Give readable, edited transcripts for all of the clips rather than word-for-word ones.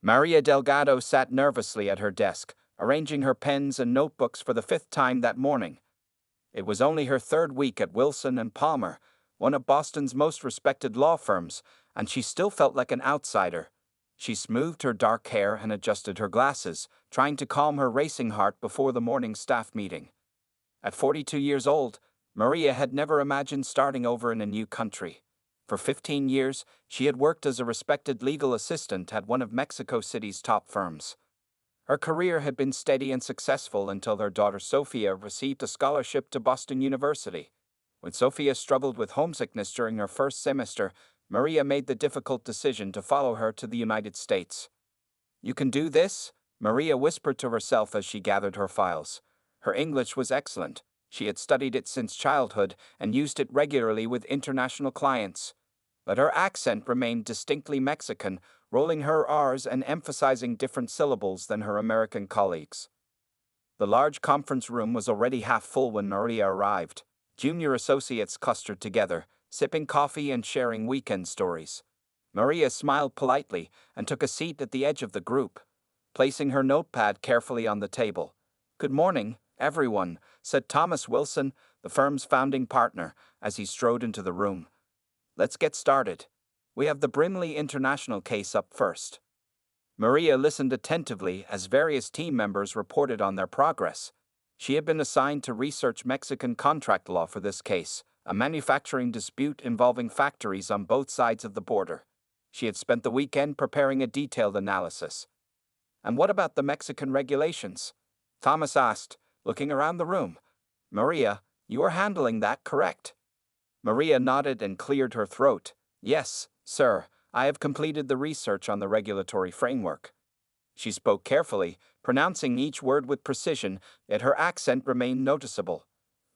Maria Delgado sat nervously at her desk, arranging her pens and notebooks for the fifth time that morning. It was only her third week at Wilson and Palmer, one of Boston's most respected law firms, and she still felt like an outsider. She smoothed her dark hair and adjusted her glasses, trying to calm her racing heart before the morning staff meeting. At 42 years old, Maria had never imagined starting over in a new country. For 15 years, she had worked as a respected legal assistant at one of Mexico City's top firms. Her career had been steady and successful until her daughter Sophia received a scholarship to Boston University. When Sophia struggled with homesickness during her first semester, Maria made the difficult decision to follow her to the United States. "You can do this?" Maria whispered to herself as she gathered her files. Her English was excellent. She had studied it since childhood and used it regularly with international clients. But her accent remained distinctly Mexican, rolling her R's and emphasizing different syllables than her American colleagues. The large conference room was already half full when Maria arrived. Junior associates clustered together, sipping coffee and sharing weekend stories. Maria smiled politely and took a seat at the edge of the group, placing her notepad carefully on the table. "Good morning, everyone," said Thomas Wilson, the firm's founding partner, as he strode into the room. "Let's get started. We have the Brimley International case up first." Maria listened attentively as various team members reported on their progress. She had been assigned to research Mexican contract law for this case, a manufacturing dispute involving factories on both sides of the border. She had spent the weekend preparing a detailed analysis. "And what about the Mexican regulations?" Thomas asked, looking around the room. "Maria, you are handling that, correct?" Maria nodded and cleared her throat. "Yes, sir, I have completed the research on the regulatory framework." She spoke carefully, pronouncing each word with precision, yet her accent remained noticeable.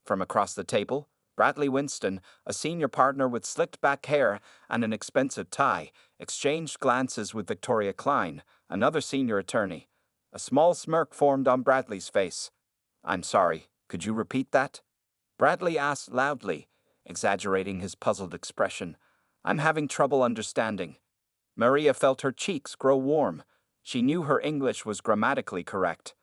From across the table, Bradley Winston, a senior partner with slicked-back hair and an expensive tie, exchanged glances with Victoria Klein, another senior attorney. A small smirk formed on Bradley's face. "I'm sorry, could you repeat that?" Bradley asked loudly, exaggerating his puzzled expression. "I'm having trouble understanding." Maria felt her cheeks grow warm. She knew her English was grammatically correct.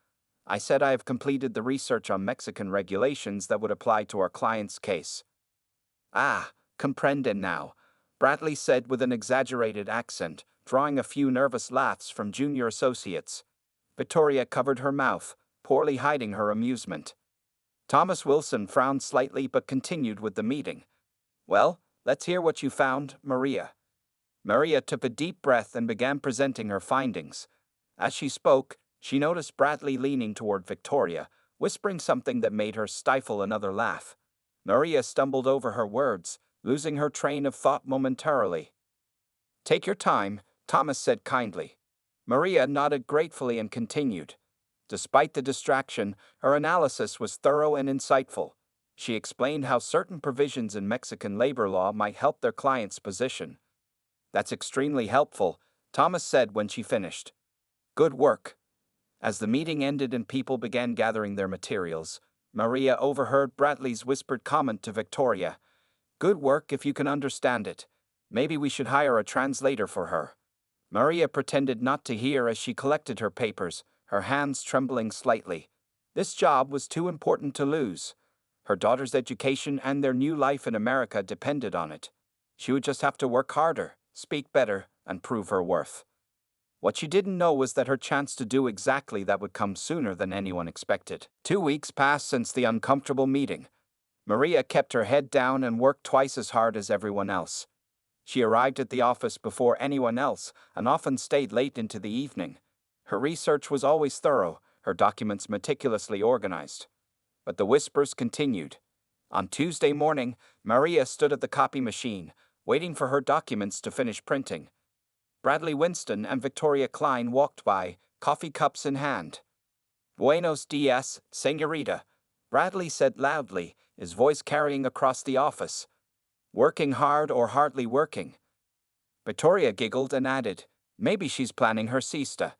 "I said I have completed the research on Mexican regulations that would apply to our client's case." "Ah, comprende now," Bradley said with an exaggerated accent, drawing a few nervous laughs from junior associates. Victoria covered her mouth, poorly hiding her amusement. Thomas Wilson frowned slightly but continued with the meeting. "Well, let's hear what you found, Maria." Maria took a deep breath and began presenting her findings. As she spoke, she noticed Bradley leaning toward Victoria, whispering something that made her stifle another laugh. Maria stumbled over her words, losing her train of thought momentarily. "Take your time," Thomas said kindly. Maria nodded gratefully and continued. Despite the distraction, her analysis was thorough and insightful. She explained how certain provisions in Mexican labor law might help their client's position. "That's extremely helpful," Thomas said when she finished. "Good work." As the meeting ended and people began gathering their materials, Maria overheard Bradley's whispered comment to Victoria. "Good work if you can understand it. Maybe we should hire a translator for her." Maria pretended not to hear as she collected her papers, her hands trembling slightly. This job was too important to lose. Her daughter's education and their new life in America depended on it. She would just have to work harder, speak better, and prove her worth. What she didn't know was that her chance to do exactly that would come sooner than anyone expected. 2 weeks passed since the uncomfortable meeting. Maria kept her head down and worked twice as hard as everyone else. She arrived at the office before anyone else and often stayed late into the evening. Her research was always thorough, her documents meticulously organized. But the whispers continued. On Tuesday morning, Maria stood at the copy machine, waiting for her documents to finish printing. Bradley Winston and Victoria Klein walked by, coffee cups in hand. "Buenos dias, señorita," Bradley said loudly, his voice carrying across the office. "Working hard or hardly working?" Victoria giggled and added, "Maybe she's planning her siesta."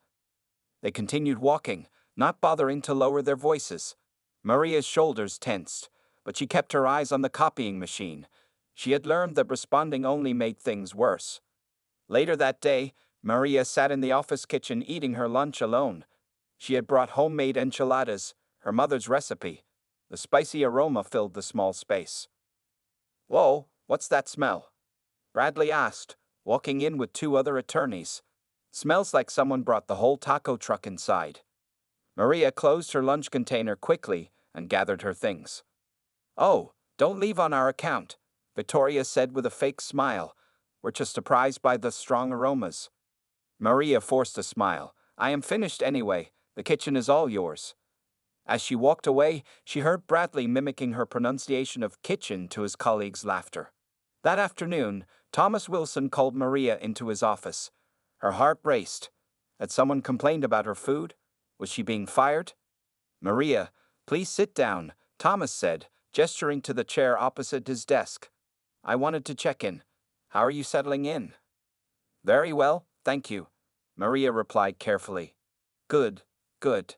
They continued walking, not bothering to lower their voices. Maria's shoulders tensed, but she kept her eyes on the copying machine. She had learned that responding only made things worse. Later that day, Maria sat in the office kitchen eating her lunch alone. She had brought homemade enchiladas, her mother's recipe. The spicy aroma filled the small space. "Whoa, what's that smell?" Bradley asked, walking in with two other attorneys. "Smells like someone brought the whole taco truck inside." Maria closed her lunch container quickly and gathered her things. "Oh, don't leave on our account," Victoria said with a fake smile. "We're just surprised by the strong aromas." Maria forced a smile. "I am finished anyway. The kitchen is all yours." As she walked away, she heard Bradley mimicking her pronunciation of kitchen to his colleagues' laughter. That afternoon, Thomas Wilson called Maria into his office. Her heart raced. Had someone complained about her food? Was she being fired? "Maria, please sit down," Thomas said, gesturing to the chair opposite his desk. "I wanted to check in. How are you settling in?" "Very well, thank you," Maria replied carefully. "Good, good."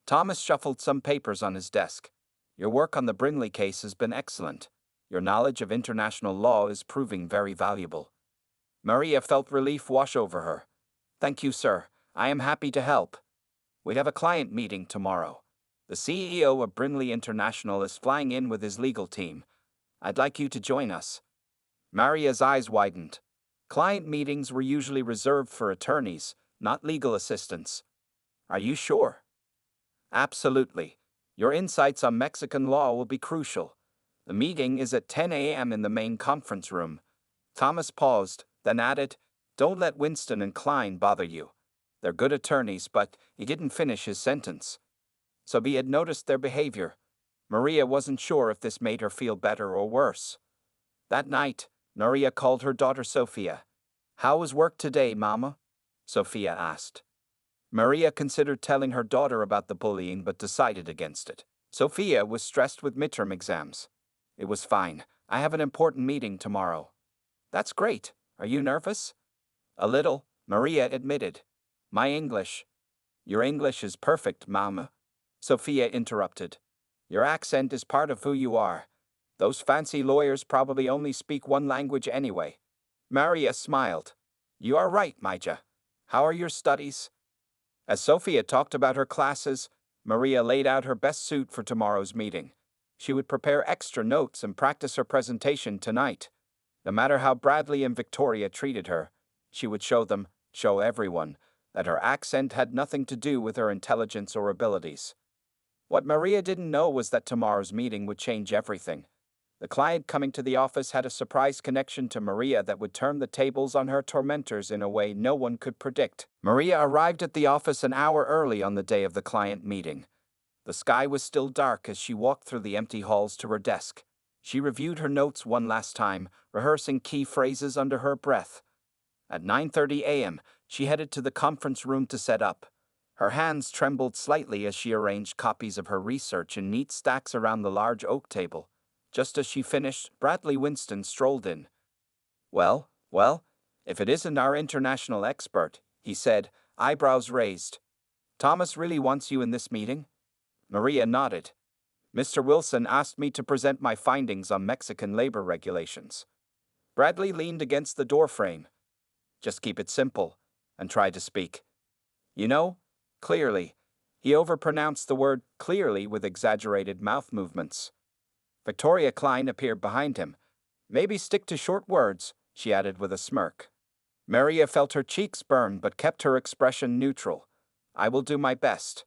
Thomas shuffled some papers on his desk. "Your work on the Brimley case has been excellent. Your knowledge of international law is proving very valuable." Maria felt relief wash over her. "Thank you, sir. I am happy to help. We have a client meeting tomorrow. The CEO of Brimley International is flying in with his legal team. I'd like you to join us." Maria's eyes widened. Client meetings were usually reserved for attorneys, not legal assistants. "Are you sure?" "Absolutely. Your insights on Mexican law will be crucial. The meeting is at 10 a.m. in the main conference room." Thomas paused, then added, "Don't let Winston and Klein bother you. They're good attorneys," but he didn't finish his sentence. So he had noticed their behavior. Maria wasn't sure if this made her feel better or worse. That night, Maria called her daughter Sophia. "How was work today, Mama?" Sophia asked. Maria considered telling her daughter about the bullying but decided against it. Sophia was stressed with midterm exams. "It was fine. I have an important meeting tomorrow." "That's great. Are you nervous?" "A little," Maria admitted. "My English." "Your English is perfect, Mama," Sophia interrupted. "Your accent is part of who you are. Those fancy lawyers probably only speak one language anyway." Maria smiled. "You are right, Maija. How are your studies?" As Sophia talked about her classes, Maria laid out her best suit for tomorrow's meeting. She would prepare extra notes and practice her presentation tonight. No matter how Bradley and Victoria treated her, she would show everyone, that her accent had nothing to do with her intelligence or abilities. What Maria didn't know was that tomorrow's meeting would change everything. The client coming to the office had a surprise connection to Maria that would turn the tables on her tormentors in a way no one could predict. Maria arrived at the office an hour early on the day of the client meeting. The sky was still dark as she walked through the empty halls to her desk. She reviewed her notes one last time, rehearsing key phrases under her breath. At 9:30 a.m., she headed to the conference room to set up. Her hands trembled slightly as she arranged copies of her research in neat stacks around the large oak table. Just as she finished, Bradley Winston strolled in. Well, if it isn't our international expert," he said, eyebrows raised. "Thomas really wants you in this meeting?" Maria nodded. "Mr. Wilson asked me to present my findings on Mexican labor regulations." Bradley leaned against the doorframe. "Just keep it simple, and try to speak. You know, clearly." He overpronounced the word clearly with exaggerated mouth movements. Victoria Klein appeared behind him. "Maybe stick to short words," she added with a smirk. Maria felt her cheeks burn but kept her expression neutral. "I will do my best."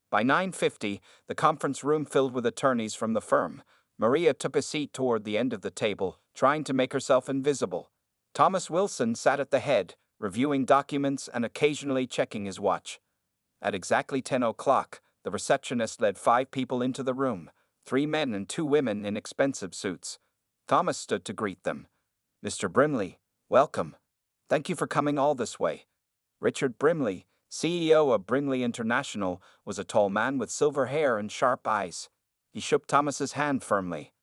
By 9:50, the conference room filled with attorneys from the firm. Maria took a seat toward the end of the table, trying to make herself invisible. Thomas Wilson sat at the head, reviewing documents and occasionally checking his watch. At exactly 10 o'clock, the receptionist led 5 people into the room, 3 men and 2 women in expensive suits. Thomas stood to greet them. "Mr. Brimley, welcome. Thank you for coming all this way." Richard Brimley, CEO of Brimley International, was a tall man with silver hair and sharp eyes. He shook Thomas's hand firmly.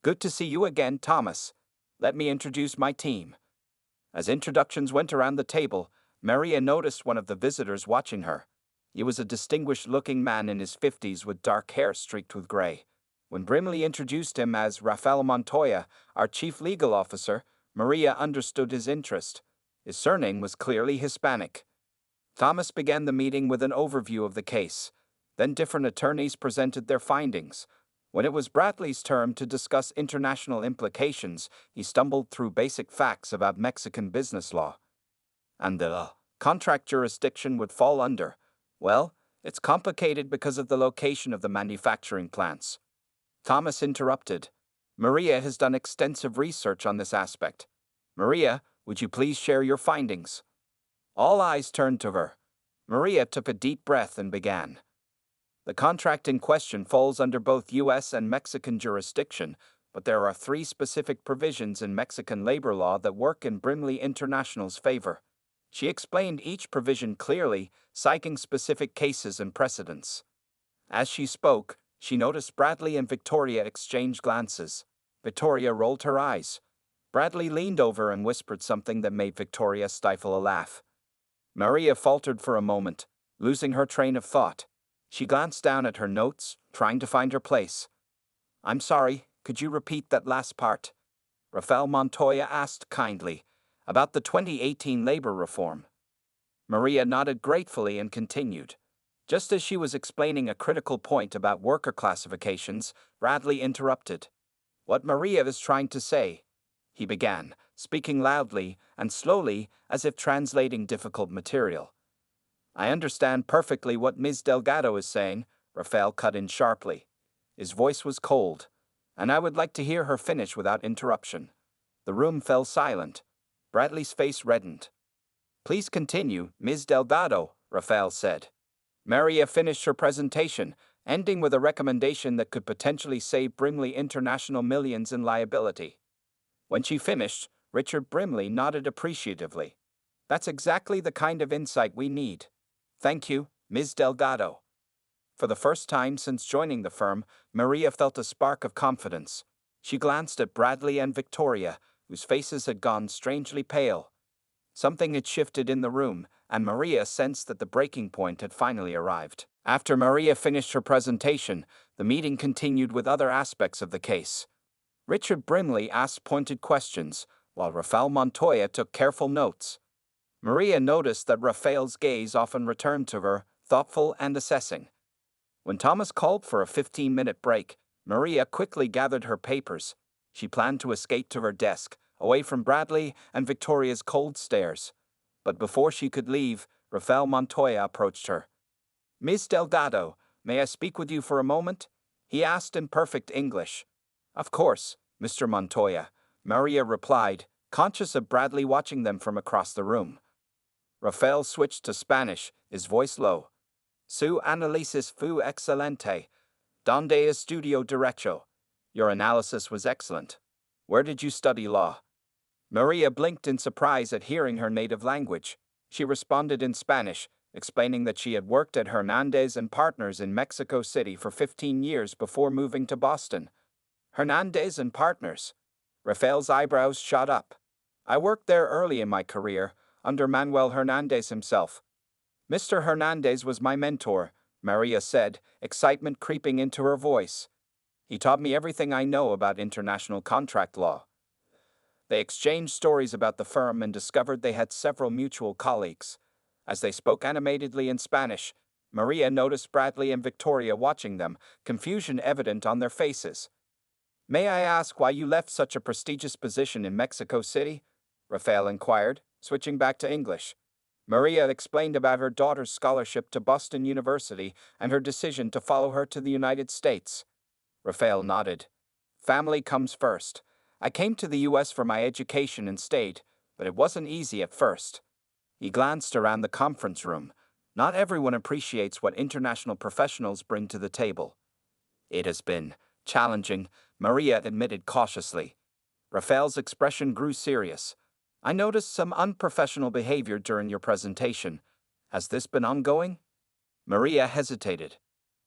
"Good to see you again, Thomas. Let me introduce my team." As introductions went around the table, Maria noticed one of the visitors watching her. He was a distinguished-looking man in his 50s with dark hair streaked with gray. When Brimley introduced him as Rafael Montoya, our chief legal officer, Maria understood his interest. His surname was clearly Hispanic. Thomas began the meeting with an overview of the case. Then different attorneys presented their findings. When it was Bradley's turn to discuss international implications, he stumbled through basic facts about Mexican business law. And the contract jurisdiction would fall under. Well, it's complicated because of the location of the manufacturing plants. Thomas interrupted. Maria has done extensive research on this aspect. Maria, would you please share your findings? All eyes turned to her. Maria took a deep breath and began. The contract in question falls under both U.S. and Mexican jurisdiction, but there are 3 specific provisions in Mexican labor law that work in Brimley International's favor. She explained each provision clearly, citing specific cases and precedents. As she spoke, she noticed Bradley and Victoria exchange glances. Victoria rolled her eyes. Bradley leaned over and whispered something that made Victoria stifle a laugh. Maria faltered for a moment, losing her train of thought. She glanced down at her notes, trying to find her place. I'm sorry, could you repeat that last part? Rafael Montoya asked kindly, about the 2018 labor reform. Maria nodded gratefully and continued. Just as she was explaining a critical point about worker classifications, Bradley interrupted. What Maria is trying to say, he began, speaking loudly and slowly as if translating difficult material. I understand perfectly what Ms. Delgado is saying, Rafael cut in sharply. His voice was cold, and I would like to hear her finish without interruption. The room fell silent. Bradley's face reddened. Please continue, Ms. Delgado, Rafael said. Maria finished her presentation, ending with a recommendation that could potentially save Brimley International millions in liability. When she finished, Richard Brimley nodded appreciatively. That's exactly the kind of insight we need. Thank you, Ms. Delgado. For the first time since joining the firm, Maria felt a spark of confidence. She glanced at Bradley and Victoria, whose faces had gone strangely pale. Something had shifted in the room, and Maria sensed that the breaking point had finally arrived. After Maria finished her presentation, the meeting continued with other aspects of the case. Richard Brimley asked pointed questions, while Rafael Montoya took careful notes. Maria noticed that Rafael's gaze often returned to her, thoughtful and assessing. When Thomas called for a 15-minute break, Maria quickly gathered her papers. She planned to escape to her desk, away from Bradley and Victoria's cold stares. But before she could leave, Rafael Montoya approached her. Ms. Delgado, may I speak with you for a moment? He asked in perfect English. Of course, Mr. Montoya, Maria replied, conscious of Bradley watching them from across the room. Rafael switched to Spanish, his voice low. Su análisis fue excelente. Donde estudió derecho? Your analysis was excellent. Where did you study law? Maria blinked in surprise at hearing her native language. She responded in Spanish, explaining that she had worked at Hernandez and Partners in Mexico City for 15 years before moving to Boston. Hernandez and Partners? Rafael's eyebrows shot up. I worked there early in my career, under Manuel Hernandez himself. Mr. Hernandez was my mentor, Maria said, excitement creeping into her voice. He taught me everything I know about international contract law. They exchanged stories about the firm and discovered they had several mutual colleagues. As they spoke animatedly in Spanish, Maria noticed Bradley and Victoria watching them, confusion evident on their faces. May I ask why you left such a prestigious position in Mexico City? Rafael inquired, switching back to English. Maria explained about her daughter's scholarship to Boston University and her decision to follow her to the United States. Rafael nodded. Family comes first. I came to the U.S. for my education and stayed, but it wasn't easy at first. He glanced around the conference room. Not everyone appreciates what international professionals bring to the table. It has been challenging, Maria admitted cautiously. Rafael's expression grew serious. I noticed some unprofessional behavior during your presentation. Has this been ongoing? Maria hesitated.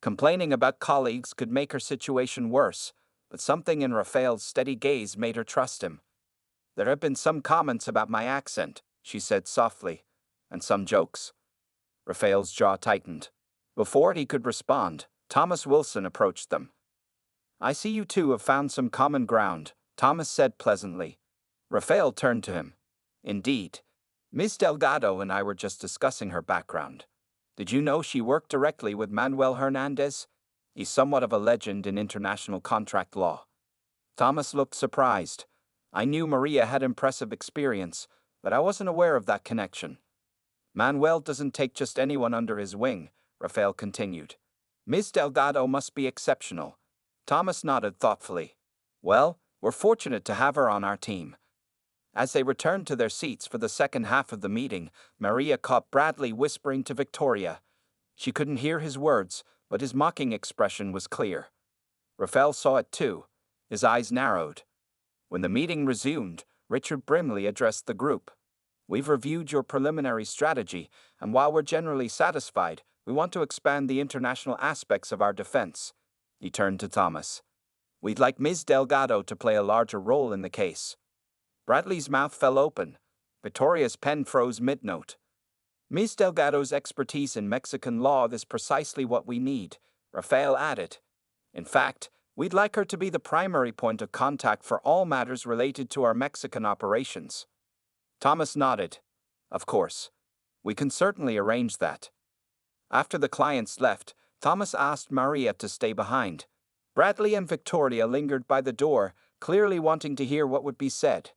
Complaining about colleagues could make her situation worse, but something in Rafael's steady gaze made her trust him. There have been some comments about my accent, she said softly, and some jokes. Rafael's jaw tightened. Before he could respond, Thomas Wilson approached them. I see you two have found some common ground, Thomas said pleasantly. Rafael turned to him. Indeed. Ms. Delgado and I were just discussing her background. Did you know she worked directly with Manuel Hernandez? He's somewhat of a legend in international contract law. Thomas looked surprised. I knew Maria had impressive experience, but I wasn't aware of that connection. Manuel doesn't take just anyone under his wing, Rafael continued. Ms. Delgado must be exceptional. Thomas nodded thoughtfully. Well, we're fortunate to have her on our team. As they returned to their seats for the second half of the meeting, Maria caught Bradley whispering to Victoria. She couldn't hear his words, but his mocking expression was clear. Rafael saw it too. His eyes narrowed. When the meeting resumed, Richard Brimley addressed the group. We've reviewed your preliminary strategy, and while we're generally satisfied, we want to expand the international aspects of our defense. He turned to Thomas. We'd like Ms. Delgado to play a larger role in the case. Bradley's mouth fell open. Victoria's pen froze mid-note. Ms. Delgado's expertise in Mexican law is precisely what we need, Rafael added. In fact, we'd like her to be the primary point of contact for all matters related to our Mexican operations. Thomas nodded. Of course. We can certainly arrange that. After the clients left, Thomas asked Maria to stay behind. Bradley and Victoria lingered by the door, clearly wanting to hear what would be said.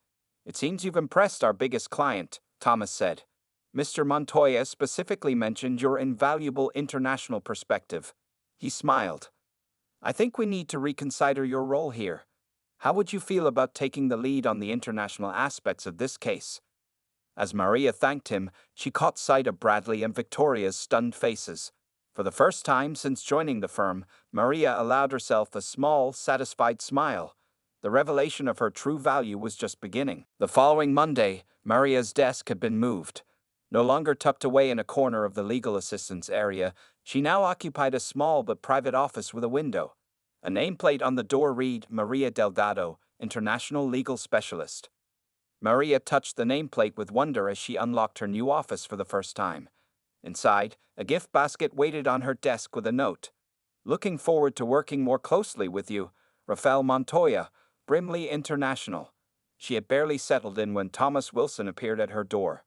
It seems you've impressed our biggest client, Thomas said. Mr. Montoya specifically mentioned your invaluable international perspective. He smiled. I think we need to reconsider your role here. How would you feel about taking the lead on the international aspects of this case? As Maria thanked him, she caught sight of Bradley and Victoria's stunned faces. For the first time since joining the firm, Maria allowed herself a small, satisfied smile. The revelation of her true value was just beginning. The following Monday, Maria's desk had been moved. No longer tucked away in a corner of the legal assistance area, she now occupied a small but private office with a window. A nameplate on the door read, Maria Delgado, International Legal Specialist. Maria touched the nameplate with wonder as she unlocked her new office for the first time. Inside, a gift basket waited on her desk with a note. Looking forward to working more closely with you, Rafael Montoya, Brimley International. She had barely settled in when Thomas Wilson appeared at her door.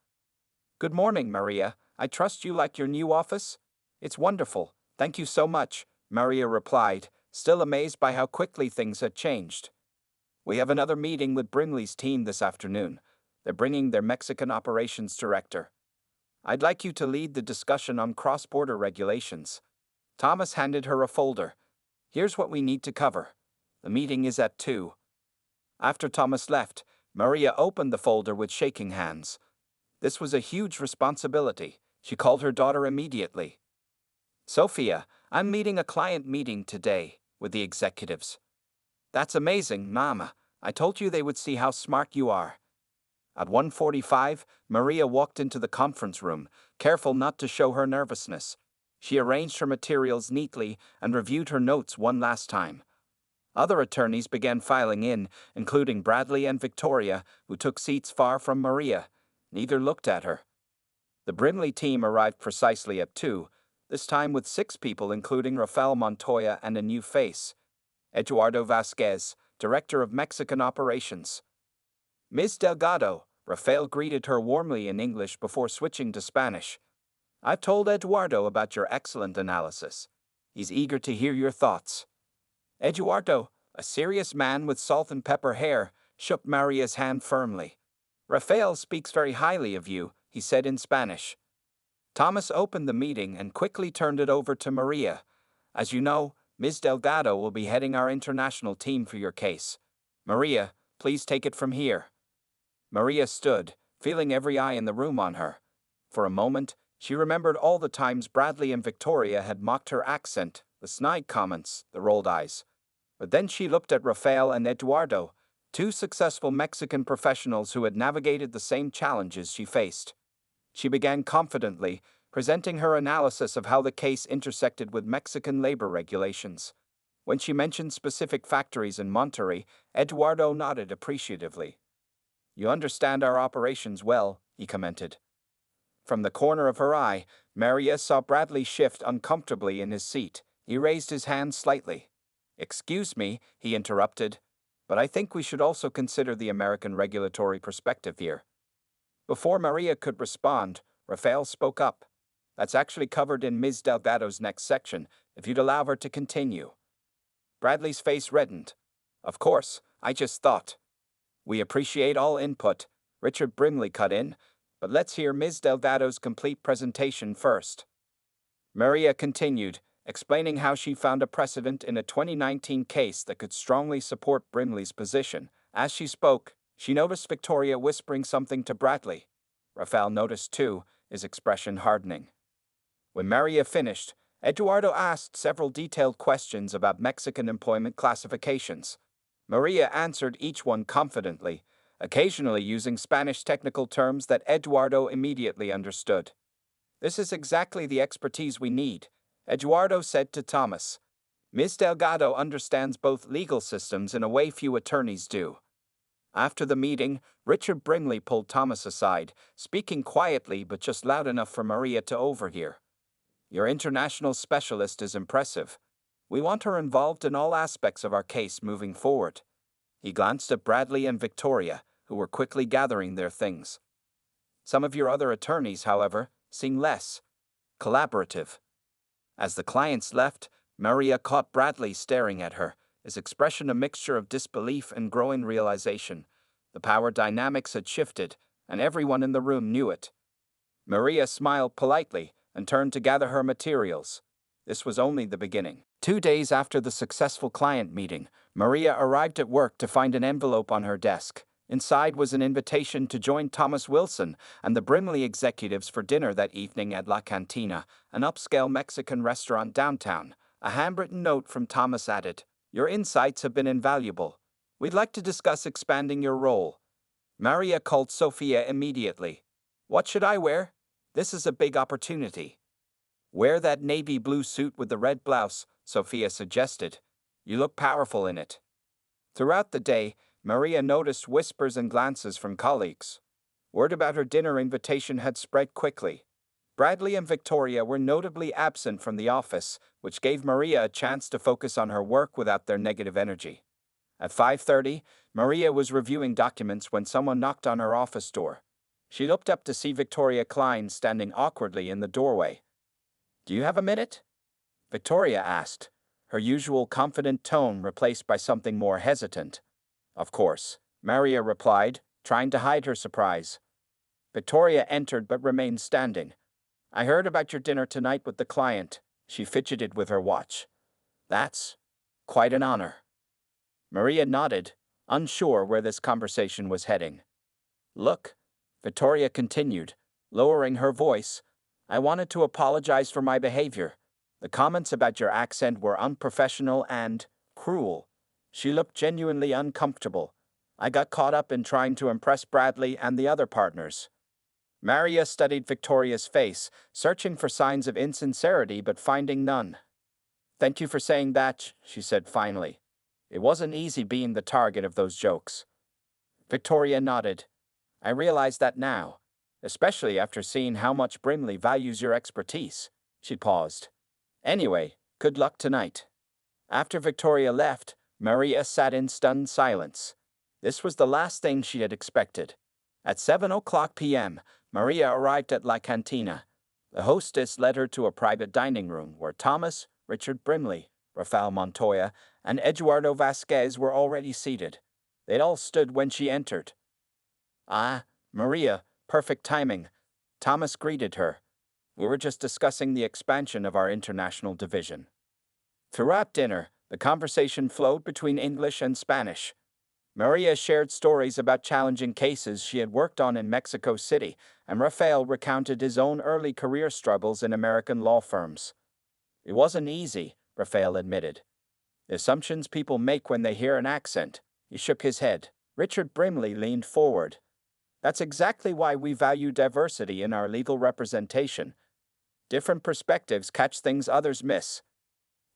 Good morning, Maria. I trust you like your new office? It's wonderful. Thank you so much, Maria replied, still amazed by how quickly things had changed. We have another meeting with Brimley's team this afternoon. They're bringing their Mexican operations director. I'd like you to lead the discussion on cross-border regulations. Thomas handed her a folder. Here's what we need to cover. The meeting is at 2. After Thomas left, Maria opened the folder with shaking hands. This was a huge responsibility. She called her daughter immediately. Sophia, I'm leading a client meeting today with the executives. That's amazing, Mama. I told you they would see how smart you are. At 1:45, Maria walked into the conference room, careful not to show her nervousness. She arranged her materials neatly and reviewed her notes one last time. Other attorneys began filing in, including Bradley and Victoria, who took seats far from Maria. Neither looked at her. The Brimley team arrived precisely at 2, this time with 6 people including Rafael Montoya and a new face. Eduardo Vasquez, Director of Mexican Operations. Ms. Delgado, Rafael greeted her warmly in English before switching to Spanish. I've told Eduardo about your excellent analysis. He's eager to hear your thoughts. Eduardo, a serious man with salt and pepper hair, shook Maria's hand firmly. Rafael speaks very highly of you, he said in Spanish. Thomas opened the meeting and quickly turned it over to Maria. As you know, Ms. Delgado will be heading our international team for your case. Maria, please take it from here. Maria stood, feeling every eye in the room on her. For a moment, she remembered all the times Bradley and Victoria had mocked her accent, the snide comments, the rolled eyes. But then she looked at Rafael and Eduardo, 2 successful Mexican professionals who had navigated the same challenges she faced. She began confidently, presenting her analysis of how the case intersected with Mexican labor regulations. When she mentioned specific factories in Monterrey, Eduardo nodded appreciatively. You understand our operations well, he commented. From the corner of her eye, Maria saw Bradley shift uncomfortably in his seat. He raised his hand slightly. Excuse me, he interrupted, but I think we should also consider the American regulatory perspective here. Before Maria could respond, Rafael spoke up. That's actually covered in Ms. Delgado's next section, if you'd allow her to continue. Bradley's face reddened. Of course, I just thought. We appreciate all input, Richard Brimley cut in, but let's hear Ms. Delgado's complete presentation first. Maria continued, explaining how she found a precedent in a 2019 case that could strongly support Brimley's position. As she spoke, she noticed Victoria whispering something to Bradley. Rafael noticed too, his expression hardening. When Maria finished, Eduardo asked several detailed questions about Mexican employment classifications. Maria answered each one confidently, occasionally using Spanish technical terms that Eduardo immediately understood. This is exactly the expertise we need, Eduardo said to Thomas. Ms. Delgado understands both legal systems in a way few attorneys do. After the meeting, Richard Brimley pulled Thomas aside, speaking quietly but just loud enough for Maria to overhear. Your international specialist is impressive. We want her involved in all aspects of our case moving forward. He glanced at Bradley and Victoria, who were quickly gathering their things. Some of your other attorneys, however, seem less collaborative. As the clients left, Maria caught Bradley staring at her, his expression a mixture of disbelief and growing realization. The power dynamics had shifted, and everyone in the room knew it. Maria smiled politely and turned to gather her materials. This was only the beginning. 2 days after the successful client meeting, Maria arrived at work to find an envelope on her desk. Inside was an invitation to join Thomas Wilson and the Brimley executives for dinner that evening at La Cantina, an upscale Mexican restaurant downtown. A handwritten note from Thomas added, "Your insights have been invaluable. We'd like to discuss expanding your role." Maria called Sophia immediately. "What should I wear? This is a big opportunity." "Wear that navy blue suit with the red blouse," Sophia suggested. "You look powerful in it." Throughout the day, Maria noticed whispers and glances from colleagues. Word about her dinner invitation had spread quickly. Bradley and Victoria were notably absent from the office, which gave Maria a chance to focus on her work without their negative energy. At 5:30, Maria was reviewing documents when someone knocked on her office door. She looked up to see Victoria Klein standing awkwardly in the doorway. "Do you have a minute?" Victoria asked, her usual confident tone replaced by something more hesitant. "Of course," Maria replied, trying to hide her surprise. Victoria entered but remained standing. "I heard about your dinner tonight with the client." She fidgeted with her watch. "That's quite an honor." Maria nodded, unsure where this conversation was heading. "Look," Victoria continued, lowering her voice, "I wanted to apologize for my behavior. The comments about your accent were unprofessional and cruel." She looked genuinely uncomfortable. "I got caught up in trying to impress Bradley and the other partners." Maria studied Victoria's face, searching for signs of insincerity but finding none. "Thank you for saying that," she said finally. "It wasn't easy being the target of those jokes." Victoria nodded. "I realize that now, especially after seeing how much Brimley values your expertise." She paused. "Anyway, good luck tonight." After Victoria left, Maria sat in stunned silence. This was the last thing she had expected. At 7:00 p.m., Maria arrived at La Cantina. The hostess led her to a private dining room where Thomas, Richard Brimley, Rafael Montoya, and Eduardo Vasquez were already seated. They'd all stood when she entered. "Ah, Maria, perfect timing," Thomas greeted her. "We were just discussing the expansion of our international division." Throughout dinner, the conversation flowed between English and Spanish. Maria shared stories about challenging cases she had worked on in Mexico City, and Rafael recounted his own early career struggles in American law firms. "It wasn't easy," Rafael admitted. "The assumptions people make when they hear an accent." He shook his head. Richard Brimley leaned forward. "That's exactly why we value diversity in our legal representation. Different perspectives catch things others miss."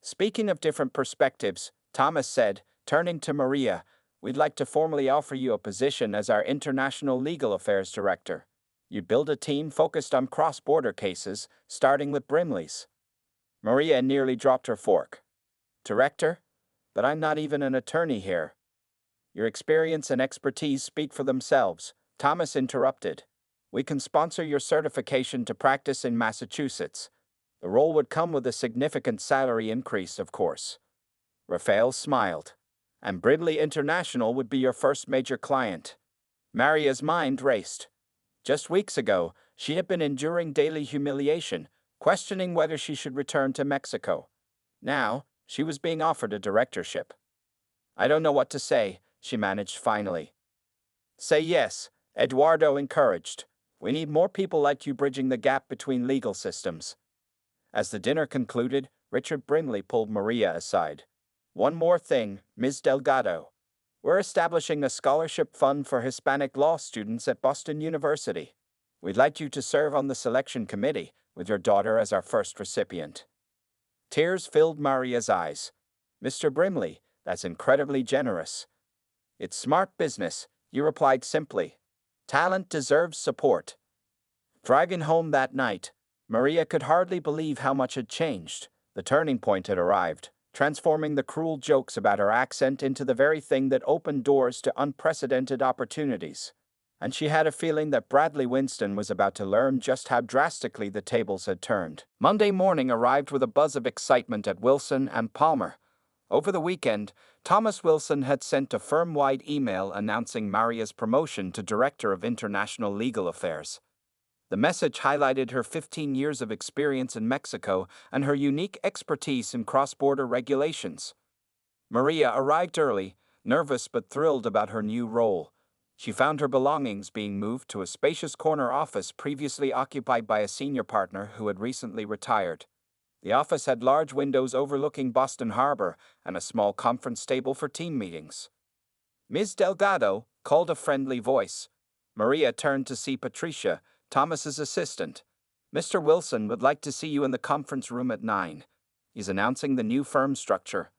"Speaking of different perspectives," Thomas said, turning to Maria, "we'd like to formally offer you a position as our International Legal Affairs Director. You'd build a team focused on cross-border cases, starting with Brimley's." Maria nearly dropped her fork. "Director? But I'm not even an attorney here." "Your experience and expertise speak for themselves," Thomas interrupted. We can sponsor your certification to practice in Massachusetts. The role would come with a significant salary increase, of course. Raphael smiled. And Brindley International would be your first major client. Maria's mind raced. Just weeks ago, she had been enduring daily humiliation, questioning whether she should return to Mexico. Now, she was being offered a directorship. I don't know what to say, she managed finally. Say yes, Eduardo encouraged. We need more people like you bridging the gap between legal systems. As the dinner concluded, Richard Brimley pulled Maria aside. One more thing, Ms. Delgado. We're establishing a scholarship fund for Hispanic law students at Boston University. We'd like you to serve on the selection committee, with your daughter as our first recipient. Tears filled Maria's eyes. Mr. Brimley, that's incredibly generous. It's smart business, you replied simply. Talent deserves support. Driving home that night, Maria could hardly believe how much had changed. The turning point had arrived, transforming the cruel jokes about her accent into the very thing that opened doors to unprecedented opportunities. And she had a feeling that Bradley Winston was about to learn just how drastically the tables had turned. Monday morning arrived with a buzz of excitement at Wilson and Palmer. Over the weekend, Thomas Wilson had sent a firm-wide email announcing Maria's promotion to Director of International Legal Affairs. The message highlighted her 15 years of experience in Mexico and her unique expertise in cross-border regulations. Maria arrived early, nervous but thrilled about her new role. She found her belongings being moved to a spacious corner office previously occupied by a senior partner who had recently retired. The office had large windows overlooking Boston Harbor and a small conference table for team meetings. Ms. Delgado, called a friendly voice. Maria turned to see Patricia, Thomas's assistant. Mr. Wilson would like to see you in the conference room at 9. He's announcing the new firm structure.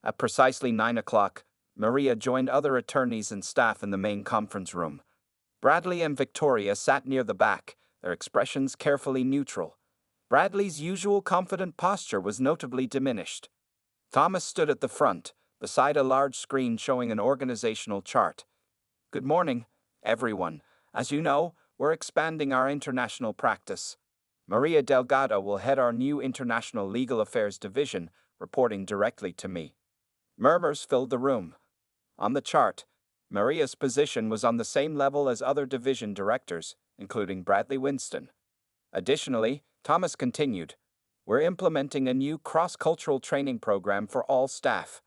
At precisely 9 o'clock, Maria joined other attorneys and staff in the main conference room. Bradley and Victoria sat near the back, their expressions carefully neutral. Bradley's usual confident posture was notably diminished. Thomas stood at the front, beside a large screen showing an organizational chart. Good morning, everyone. As you know, we're expanding our international practice. Maria Delgado will head our new International Legal Affairs Division, reporting directly to me. Murmurs filled the room. On the chart, Maria's position was on the same level as other division directors, including Bradley Winston. Additionally, Thomas continued, we're implementing a new cross-cultural training program for all staff.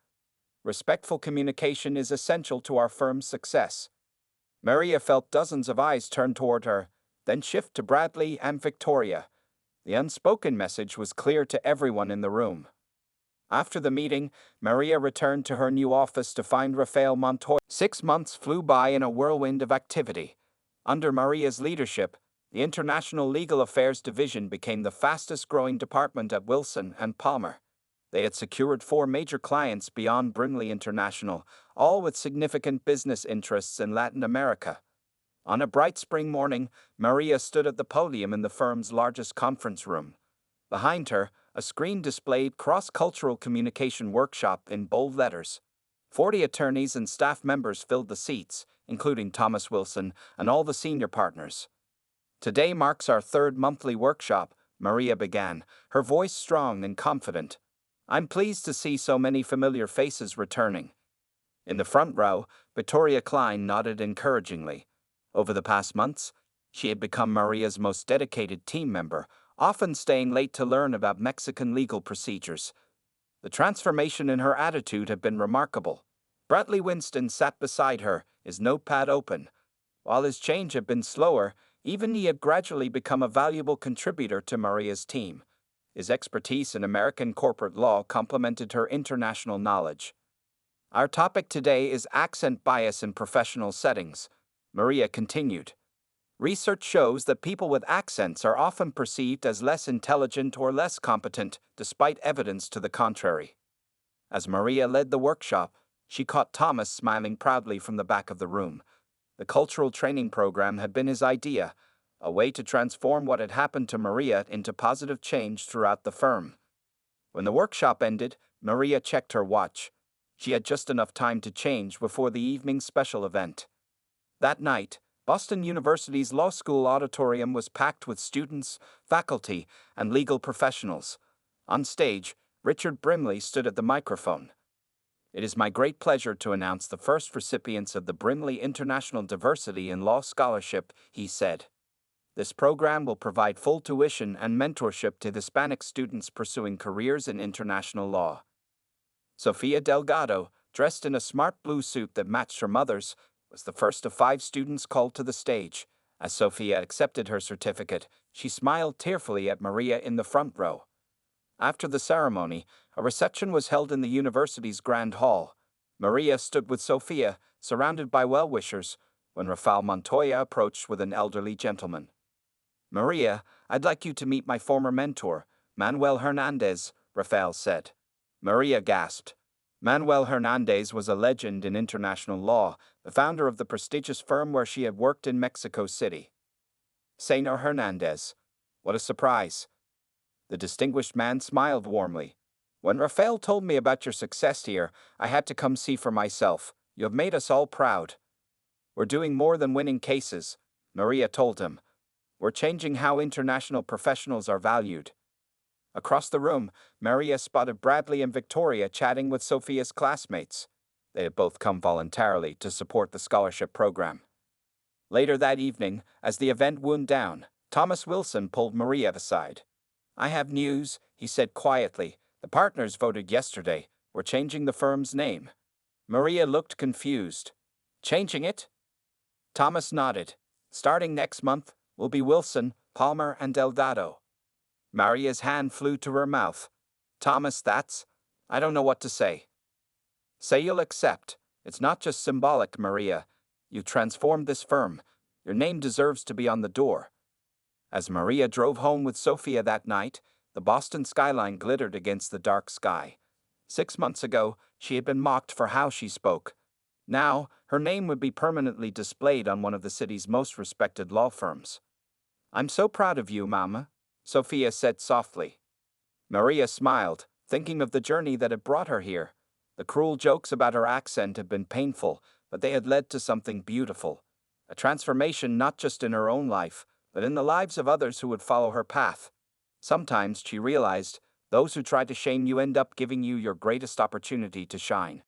Respectful communication is essential to our firm's success. Maria felt dozens of eyes turn toward her, then shift to Bradley and Victoria. The unspoken message was clear to everyone in the room. After the meeting, Maria returned to her new office to find Rafael Montoya. 6 months flew by in a whirlwind of activity. Under Maria's leadership, the International Legal Affairs Division became the fastest-growing department at Wilson and Palmer. They had secured 4 major clients beyond Brimley International, all with significant business interests in Latin America. On a bright spring morning, Maria stood at the podium in the firm's largest conference room. Behind her, a screen displayed Cross-Cultural Communication Workshop in bold letters. 40 attorneys and staff members filled the seats, including Thomas Wilson and all the senior partners. Today marks our 3rd monthly workshop, Maria began, her voice strong and confident. I'm pleased to see so many familiar faces returning. In the front row, Victoria Klein nodded encouragingly. Over the past months, she had become Maria's most dedicated team member, often staying late to learn about Mexican legal procedures. The transformation in her attitude had been remarkable. Bradley Winston sat beside her, his notepad open. While his change had been slower, even he had gradually become a valuable contributor to Maria's team. His expertise in American corporate law complemented her international knowledge. Our topic today is accent bias in professional settings, Maria continued. Research shows that people with accents are often perceived as less intelligent or less competent, despite evidence to the contrary. As Maria led the workshop, she caught Thomas smiling proudly from the back of the room. The cultural training program had been his idea, a way to transform what had happened to Maria into positive change throughout the firm. When the workshop ended, Maria checked her watch. She had just enough time to change before the evening's special event. That night, Boston University's law school auditorium was packed with students, faculty, and legal professionals. On stage, Richard Brimley stood at the microphone. It is my great pleasure to announce the first recipients of the Brimley International Diversity in Law Scholarship, he said. This program will provide full tuition and mentorship to Hispanic students pursuing careers in international law. Sofia Delgado, dressed in a smart blue suit that matched her mother's, was the first of 5 students called to the stage. As Sofia accepted her certificate, she smiled tearfully at Maria in the front row. After the ceremony, a reception was held in the university's Grand Hall. Maria stood with Sofia, surrounded by well-wishers, when Rafael Montoya approached with an elderly gentleman. "Maria, I'd like you to meet my former mentor, Manuel Hernandez," Rafael said. Maria gasped. Manuel Hernandez was a legend in international law, the founder of the prestigious firm where she had worked in Mexico City. "Señor Hernandez, what a surprise." The distinguished man smiled warmly. "When Rafael told me about your success here, I had to come see for myself. You have made us all proud." "We're doing more than winning cases," Maria told him. "We're changing how international professionals are valued." Across the room, Maria spotted Bradley and Victoria chatting with Sofia's classmates. They had both come voluntarily to support the scholarship program. Later that evening, as the event wound down, Thomas Wilson pulled Maria aside. "I have news," he said quietly. "The partners voted yesterday. We're changing the firm's name." Maria looked confused. "Changing it?" Thomas nodded. "Starting next month, we'll be Wilson, Palmer, and Delgado." Maria's hand flew to her mouth. "Thomas, I don't know what to say." "Say you'll accept. It's not just symbolic, Maria. You've transformed this firm. Your name deserves to be on the door." As Maria drove home with Sofia that night, the Boston skyline glittered against the dark sky. 6 months ago, she had been mocked for how she spoke. Now, her name would be permanently displayed on one of the city's most respected law firms. "I'm so proud of you, Mama," Sofia said softly. Maria smiled, thinking of the journey that had brought her here. The cruel jokes about her accent had been painful, but they had led to something beautiful. A transformation not just in her own life, but in the lives of others who would follow her path. Sometimes, she realized, those who try to shame you end up giving you your greatest opportunity to shine.